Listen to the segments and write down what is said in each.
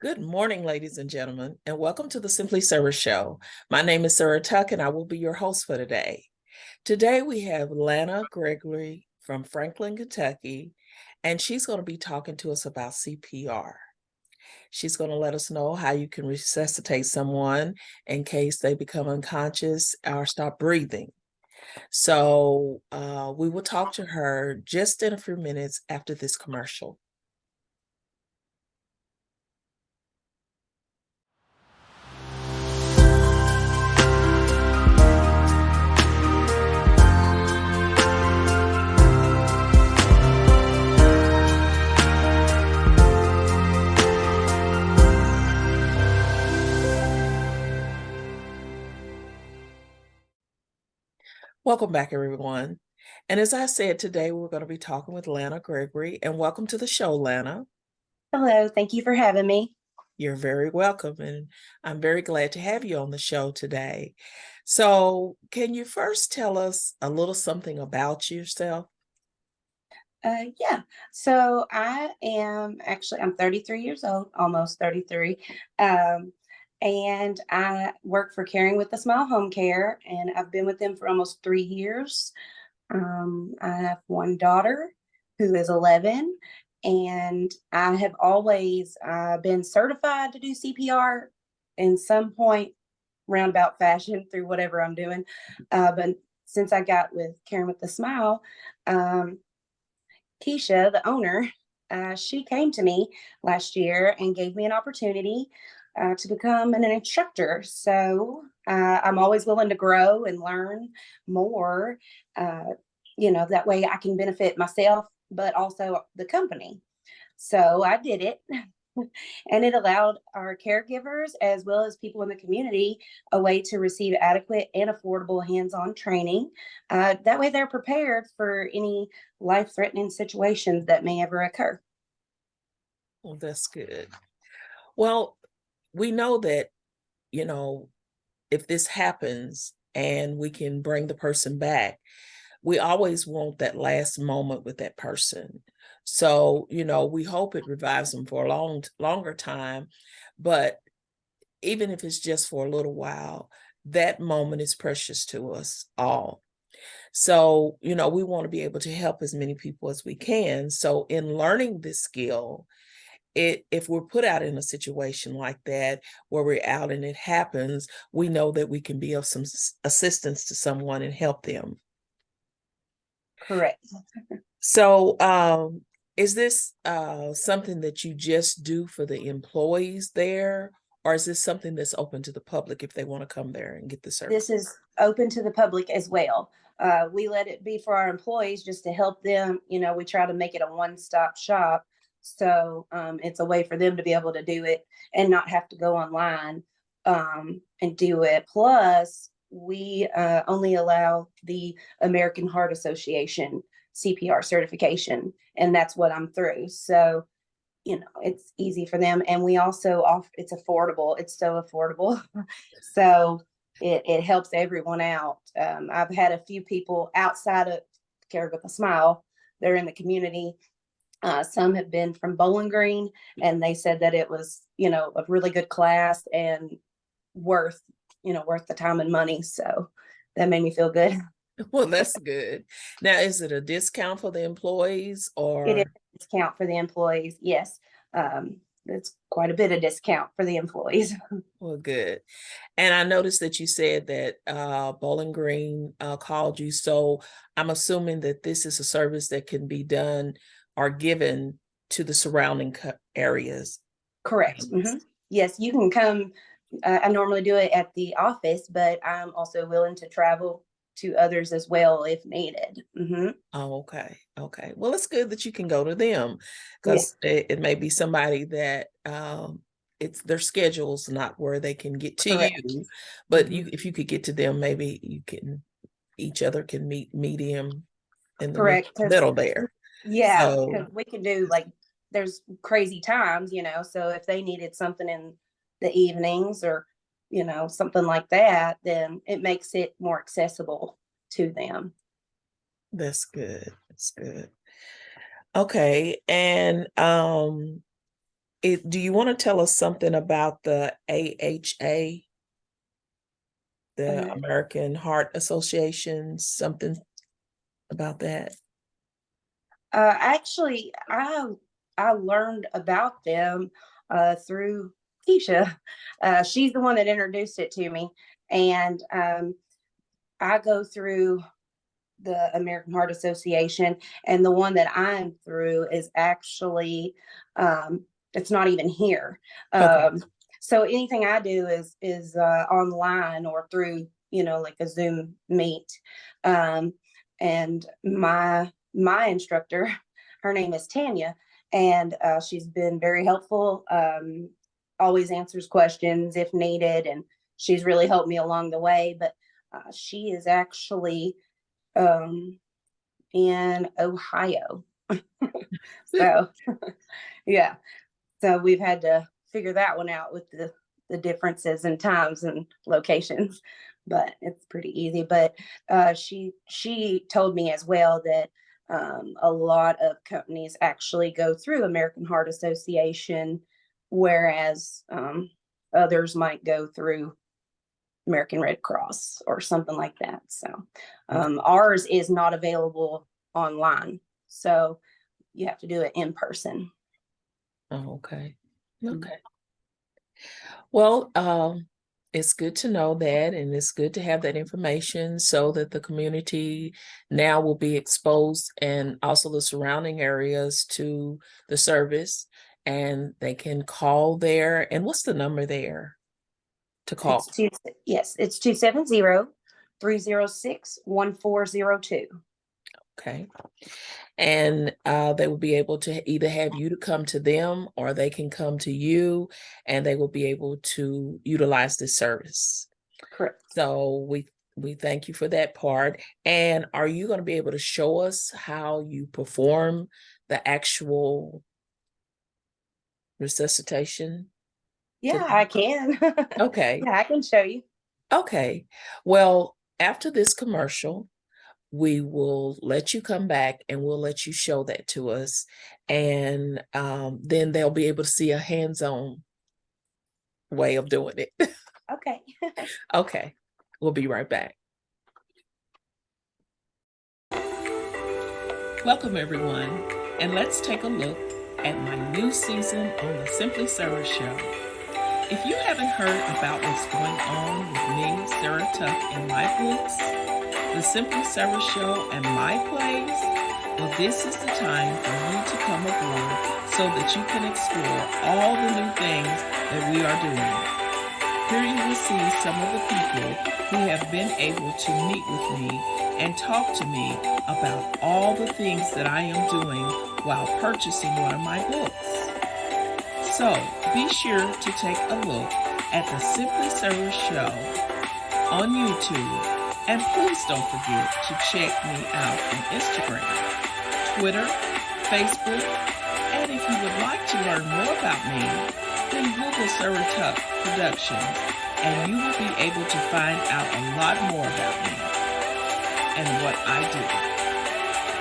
Good morning, ladies and gentlemen, and welcome to the Simply Service Show. My name is Sarah Tuck, and I will be your host for today. Today, we have Lana Gregory from Franklin, Kentucky, and she's going to be talking to us about CPR. She's going to let us know how you can resuscitate someone in case they become unconscious or stop breathing. So, we will talk to her just in a few minutes after this commercial. Welcome back, everyone. And as I said, today we're going to be talking with Lana Gregory, and welcome to the show, Lana. Hello, thank you for having me. You're very welcome, and I'm very glad to have you on the show today. So, can you first tell us a little something about yourself? Yeah, so I'm 33 years old, almost 33. Um, and I work for Caring with the Smile Home Care, and I've been with them for almost 3 years. I have one daughter who is 11, and I have always been certified to do CPR in some point, roundabout fashion through whatever I'm doing. But since I got with Caring with the Smile, um, Keisha, the owner, she came to me last year and gave me an opportunity to become an instructor. So I'm always willing to grow and learn more. Uh, that way I can benefit myself, but also the company. So I did it. And it allowed our caregivers as well as people in the community a way to receive adequate and affordable hands-on training. That way they're prepared for any life-threatening situations that may ever occur. Well, that's good. Well, we know that, you know, if this happens and we can bring the person back, we always want that last moment with that person. So, we hope it revives them for a longer time. But even if it's just for a little while, that moment is precious to us all. So, we want to be able to help as many people as we can. So, in learning this skill, if we're put out in a situation like that where we're out and it happens, we know that we can be of some assistance to someone and help them. Correct. So, is this something that you just do for the employees there, or is this something that's open to the public if they want to come there and get the service? This is open to the public as well. We let it be for our employees just to help them. We try to make it a one-stop shop. So it's a way for them to be able to do it and not have to go online and do it. Plus, we only allow the American Heart Association CPR certification, and that's what I'm through. So, it's easy for them. And we also offer, it's affordable. It's so affordable. So it helps everyone out. I've had a few people outside of Care with a Smile. They're in the community. Some have been from Bowling Green, and they said that it was, a really good class and worth, worth the time and money. So that made me feel good. Well, that's good. Now, is it a discount for the employees It is or? a discount for the employees. Yes. It's quite a bit of discount for the employees. Well, good. And I noticed that you said that Bowling Green called you. So I'm assuming that this is a service that can be done or given to the surrounding areas. Correct. Yes, you can come. I normally do it at the office, but I'm also willing to travel to others as well if needed. Oh, okay. Okay. Well, it's good that you can go to them Yeah, because it may be somebody that it's their schedule's not where they can get to correct. you. But hmm if you could get to them, maybe each other can meet medium in the Correct. Because, middle there. yeah, So because we can do like, there's crazy times, so if they needed something in the evenings or, something like that, then it makes it more accessible to them. that's good. That's good. Okay. And Do you want to tell us something about the AHA, the Uh, American Heart Association, something about that? Actually, I learned about them through Keisha. She's the one that introduced it to me, and I go through the American Heart Association, and the one that I'm through is actually it's not even here. Okay. So anything I do is online or through like a Zoom meet. Um, and my instructor, her name is Tanya, and she's been very helpful. Always answers questions if needed, and she's really helped me along the way. But she is actually um, in Ohio. So, yeah. So we've had to figure that one out with the differences in times and locations, but it's pretty easy. But she told me as well that a lot of companies actually go through American Heart Association, whereas others might go through American Red Cross or something like that. So Okay. ours is not available online. So you have to do it in person. Oh, okay. Mhm. Okay. Well, it's good to know that, and it's good to have that information so that the community now will be exposed and also the surrounding areas to the service, and they can call there. And what's the number there to It's call? yes, it's 270-306-1402. Okay. And they will be able to either have you to come to them or they can come to you and they will be able to utilize this service. Correct. So we thank you for that part. And are you going to be able to show us how you perform the actual resuscitation Yeah, today? I can. Okay. Yeah, I can show you. Okay. Well, after this commercial, we will let you come back and we'll let you show that to us. And then they'll be able to see a hands-on way of doing it. Okay. Okay. We'll be right back. Welcome, everyone, and let's take a look at my new season on the Simply Sarah Show. If you haven't heard about what's going on with me, Sarah Tuck, and my books, The Simply Sarah Show, and my plays, well, this is the time for you to come aboard so that you can explore all the new things that we are doing. Here you will see some of the people who have been able to meet with me and talk to me about all the things that I am doing while purchasing one of my books. So be sure to take a look at the Simply Sarah Show on YouTube, and please don't forget to check me out on Instagram, Twitter, Facebook, and if you would like to learn more about me, then Google Sarah Tuck Productions, and you will be able to find out a lot more about me and what I do.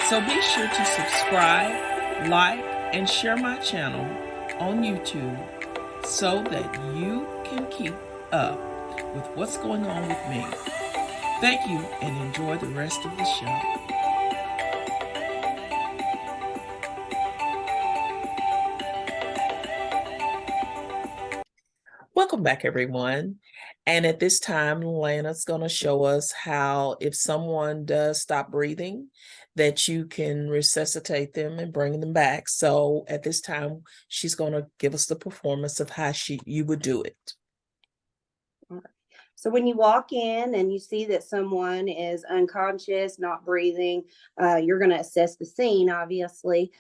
So be sure to subscribe, like, and share my channel on YouTube so that you can keep up with what's going on with me. Thank you and enjoy the rest of the show. Welcome back, everyone. And at this time, Lana's going to show us how, if someone does stop breathing, that you can resuscitate them and bring them back. So at this time, she's going to give us the performance of how you would do it. So when you walk in and you see that someone is unconscious, not breathing, you're going to assess the scene, obviously.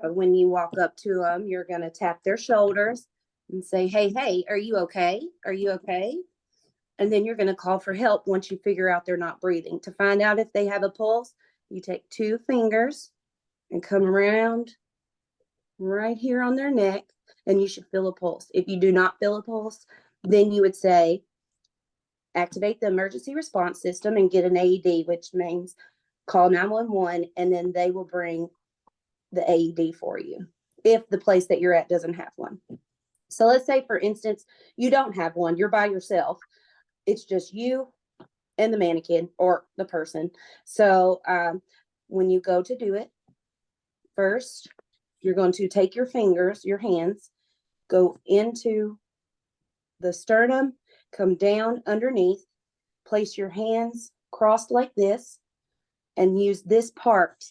When you walk up to them, you're going to tap their shoulders and say, hey, are you okay? Are you okay? And then you're going to call for help once you figure out they're not breathing. To find out if they have a pulse, you take 2 fingers and come around right here on their neck, and you should feel a pulse. If you do not feel a pulse, then you would say, activate the emergency response system and get an AED, which means call 911, and then they will bring the AED for you. if the place that you're at doesn't have one. So let's say, for instance, you don't have one, you're by yourself. It's just you and the mannequin or the person. So when you go to do it, first, you're going to take your fingers, your hands, go into the sternum, come down underneath, place your hands crossed like this, and use this part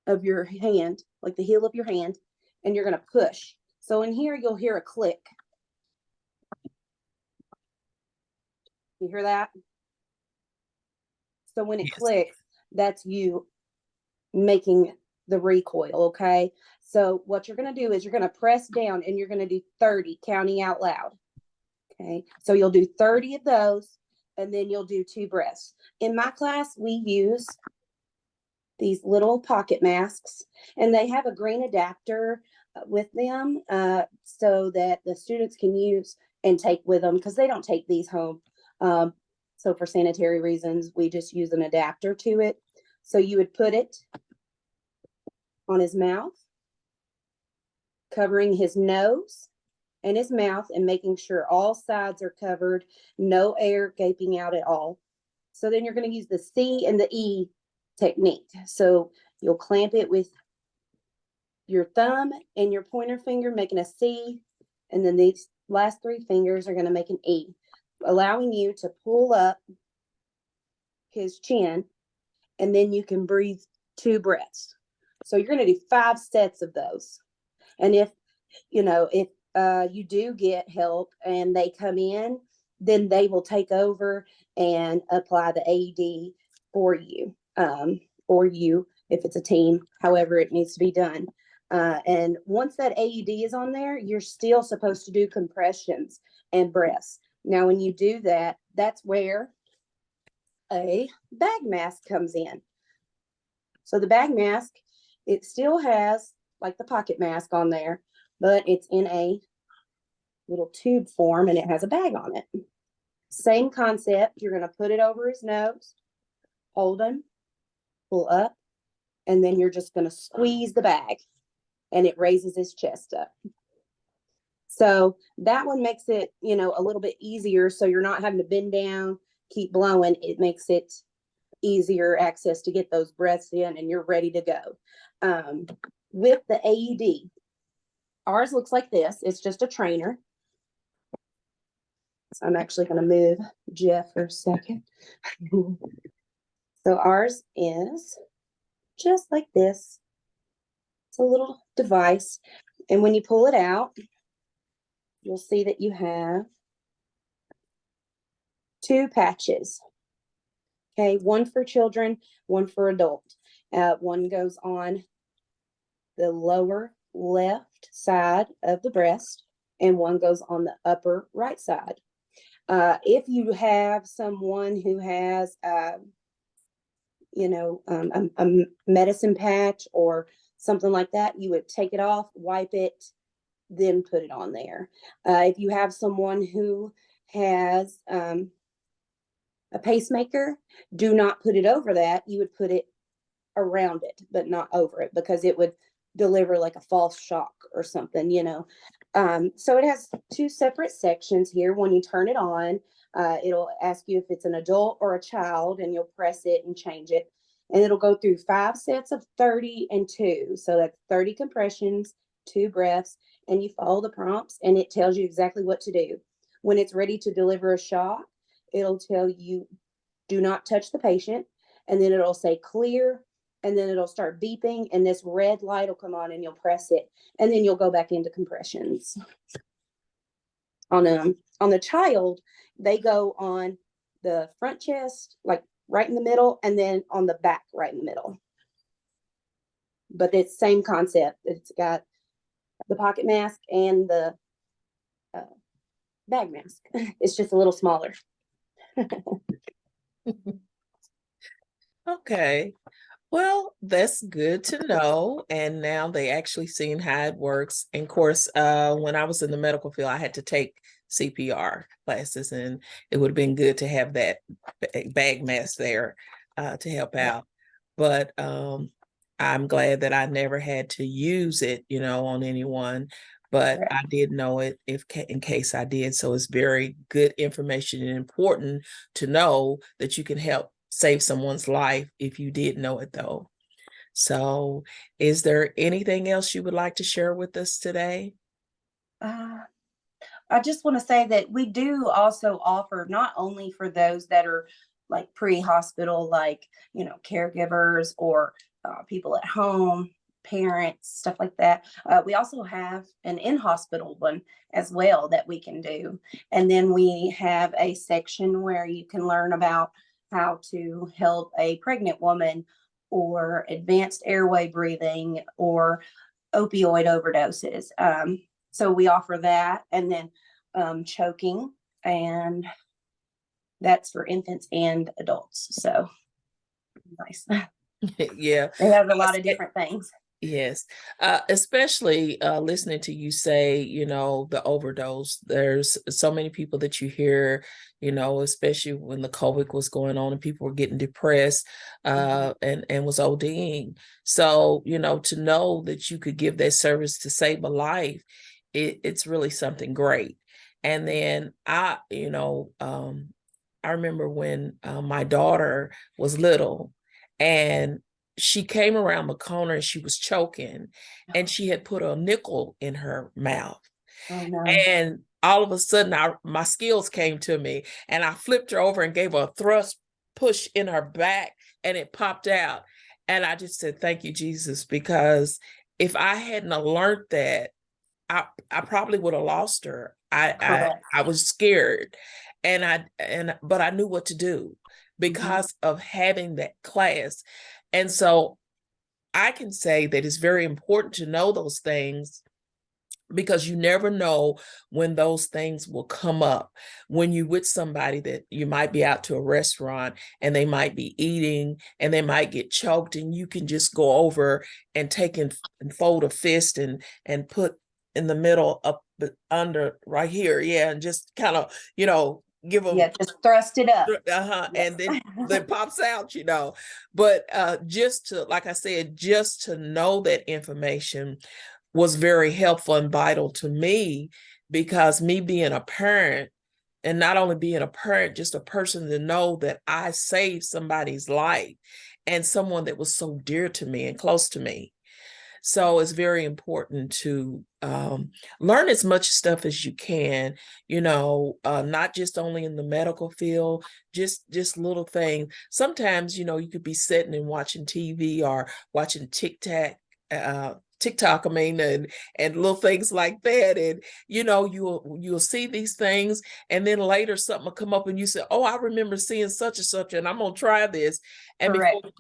of your hand, like the heel of your hand, and you're going to push. So in here, you'll hear a click. You hear that? So when it Yes. clicks, that's you making the recoil, okay? So what you're going to do is you're going to press down and you're going to do 30, counting out loud. Okay, so you'll do 30 of those, and then you'll do 2 breaths. In my class, we use these little pocket masks, and they have a green adapter with them so that the students can use and take with them, because they don't take these home. So for sanitary reasons, we just use an adapter to it. So you would put it on his mouth, covering his nose and his mouth, and making sure all sides are covered, no air gaping out at all. So then you're going to use the C and the E technique. So you'll clamp it with your thumb and your pointer finger, making a C, and then these last 3 fingers are going to make an E, allowing you to pull up his chin, and then you can breathe 2 breaths. So you're going to do 5 sets of those. And if you do get help and they come in, then they will take over and apply the AED for you, or you, if it's a team, however it needs to be done. And once that AED is on there, you're still supposed to do compressions and breaths. Now, when you do that, that's where a bag mask comes in. So the bag mask, it still has like the pocket mask on there, but it's in a little tube form and it has a bag on it. Same concept. You're going to put it over his nose, hold him, pull up, and then you're just going to squeeze the bag, and it raises his chest up. So that one makes it, a little bit easier. So you're not having to bend down, keep blowing. It makes it easier access to get those breaths in, and you're ready to go. With the AED, ours looks like this. It's just a trainer. So I'm actually going to move Jeff for a second. So ours is just like this. It's a little device. And when you pull it out, you'll see that you have 2 patches. Okay, one for children, one for adult. One goes on the lower left side of the breast, and one goes on the upper right side. If you have someone who has, a medicine patch or something like that, you would take it off, wipe it, then put it on there. If you have someone who has a pacemaker, do not put it over that. You would put it around it, but not over it, because it would deliver like a false shock or something, So it has 2 separate sections here. When you turn it on, it'll ask you if it's an adult or a child, and you'll press it and change it. And it'll go through 5 sets of 30 and 2. So that's 30 compressions, 2 breaths, and you follow the prompts, and it tells you exactly what to do. When it's ready to deliver a shock, it'll tell you, do not touch the patient. And then it'll say clear, and then it'll start beeping, and this red light will come on, and you'll press it, and then you'll go back into compressions. On the child, they go on the front chest, like right in the middle, and then on the back, right in the middle. But it's the same concept. It's got the pocket mask and the bag mask. It's just a little smaller. Okay. Well, that's good to know. And now they actually seen how it works. And of course, when I was in the medical field, I had to take CPR classes, and it would have been good to have that bag mask there to help out. But I'm glad that I never had to use it, on anyone, but Correct. I did know it in case I did. So it's very good information and important to know that you can help save someone's life if you did know it, though. So, is there anything else you would like to share with us today? Uh, I just want to say that we do also offer not only for those that are like pre-hospital, like, caregivers or people at home, parents, stuff like that. We also have an in-hospital one as well that we can do. And then we have a section where you can learn about how to help a pregnant woman or advanced airway breathing or opioid overdoses. So we offer that. And then choking, and that's for infants and adults. So nice. Yeah. They have a lot of different things. Yes, especially listening to you say, the overdose. There's so many people that you hear, especially when the COVID was going on and people were getting depressed and was ODing. So, to know that you could give that service to save a life, it's really something great. And then I remember when my daughter was little, and she came around the corner and she was choking, and she had put a nickel in her mouth. Oh no. And all of a sudden, my skills came to me, and I flipped her over and gave her a thrust push in her back, and it popped out. And I just said, "Thank you, Jesus," because if I hadn't have learned that, I probably would have lost her. Correct. I was scared, but I knew what to do because of having that class. And so I can say that it's very important to know those things, because you never know when those things will come up. When you're with somebody that you might be out to a restaurant and they might be eating and they might get choked, and you can just go over and take and fold a fist and put in the middle up under right here. Yeah. And just kind of, give them Yeah, just thrust it up. and Yes. then pops out, but just to, like I said, just to know that information was very helpful and vital to me, because me being a parent, and not only being a parent, just a person, to know that I saved somebody's life and someone that was so dear to me and close to me. So it's very important to learn as much stuff as you can, not just only in the medical field, just little things. Sometimes, you could be sitting and watching TV or watching TikTok, I mean, and little things like that. And, you'll see these things, and then later something will come up and you say, "Oh, I remember seeing such and such, and I'm going to try this." And before Correct.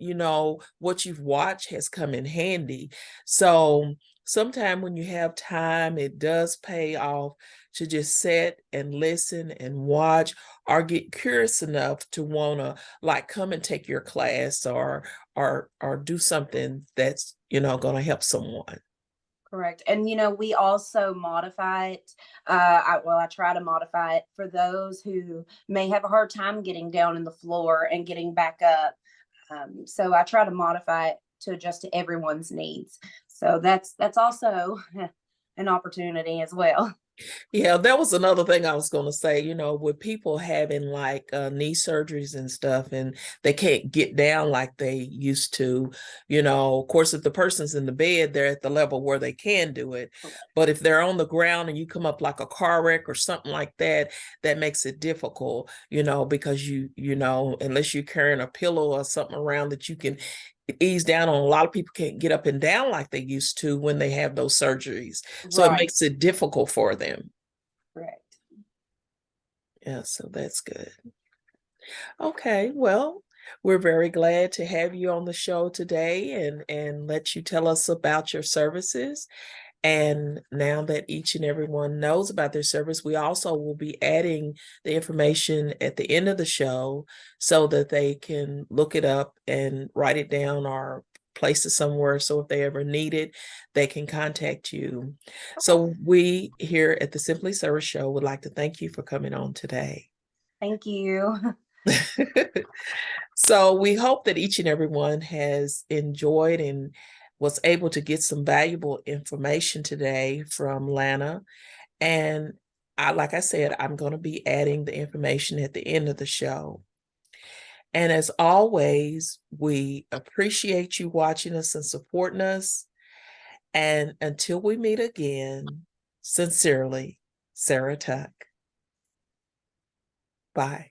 you know it, what you've watched has come in handy. So sometime when you have time, it does pay off to just sit and listen and watch, or get curious enough to want to, like, come and take your class, or do something that's, going to help someone. Correct. And we also modify it. I try to modify it for those who may have a hard time getting down in the floor and getting back up. So I try to modify it to adjust to everyone's needs. So that's also an opportunity as well. Yeah, that was another thing I was going to say, with people having like knee surgeries and stuff, and they can't get down like they used to, of course, if the person's in the bed, they're at the level where they can do it. But if they're on the ground and you come up like a car wreck or something like that, that makes it difficult, because unless you're carrying a pillow or something around that you can ease down on. A lot of people can't get up and down like they used to when they have those surgeries. So it Right. makes it difficult for them. Correct. Yeah, so that's good. Okay, well, we're very glad to have you on the show today, and let you tell us about your services. And now that each and everyone knows about their service, we also will be adding the information at the end of the show so that they can look it up and write it down or place it somewhere. So if they ever need it, they can contact you. So we here at the Simply Service Show would like to thank you for coming on today. Thank you. So we hope that each and everyone has enjoyed and was able to get some valuable information today from Lana. And like I said, I'm going to be adding the information at the end of the show. And as always, we appreciate you watching us and supporting us. And until we meet again, sincerely, Sarah Tuck. Bye.